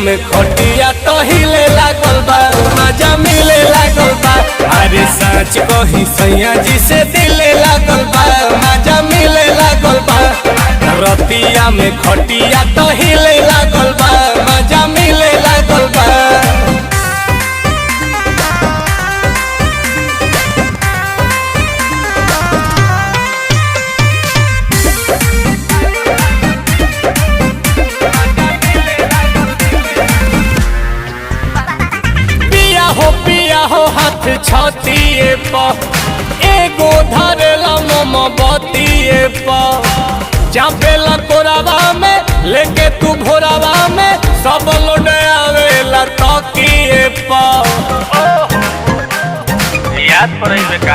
में खटिया तो हिले लागल बा, मजा मिले लागल बा। अरे सच कही सैया जी से दिले लागल बा, मजा मिले लागल बा। रतिया में खटिया तो हिले लागल बा, मजा मिले लागल बा। पिया हो हाथ छतिए पर एगो धरेला मोमबत्तिए पर, चापेला कोरावा में लेके तू भोरावा में, सब लोड आवेला तकिए पर। याद पड़े